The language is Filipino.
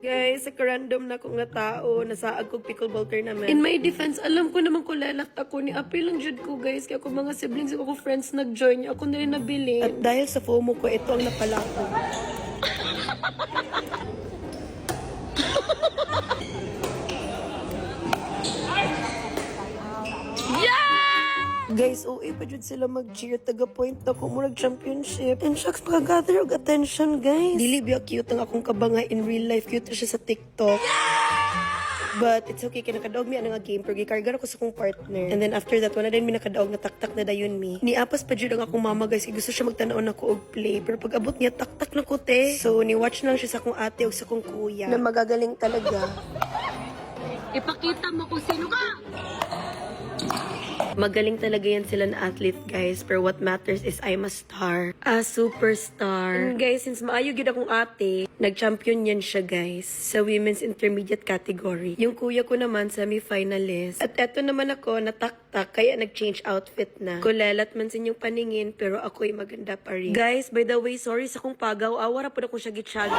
Guys, sa random na ko nga tao, nasaag kong pickleball tournament. In my defense, alam ko naman ko lelak ako ni apil lang jud ko guys. Kaya ako mga siblings ko friends nag-join, ako na rin nabili. At dahil sa FOMO ko, ito ang napala ko. Guys, OA pa jud sila mag-cheer. Taga-point na ko mo nag-championship. And shucks, makagather og attention, guys. Dili biya cute ang akong kabanga in real life. Cute siya sa TikTok. But it's okay, kinakadaog mi ang nga game. Pero gikarga ako sa akong partner. And then after that, wala din mi nakadaog na taktak na dayon mi. Niapas pa jud ang akong mama, guys. Kaya gusto siya magtanaw na ko og play. Pero pag abot niya, taktak na ko, te. So, ni-watch lang siya sa akong ate o sa akong kuya. Na magagaling talaga. Ipakita mo kung sino ka! Magaling talaga yan sila na athlete, guys. Pero what matters is I'm a star. A superstar. And guys, since maayo gid akong ate, nag-champion yan siya, guys. Sa women's intermediate category. Yung kuya ko naman, semi-finalist. At eto naman ako, nataktak, kaya nag-change outfit na. Kulelat man sa inyong paningin, pero ako'y maganda pa rin. Guys, by the way, sorry sa kong pagaw. Awara po na kung siya gitsagit.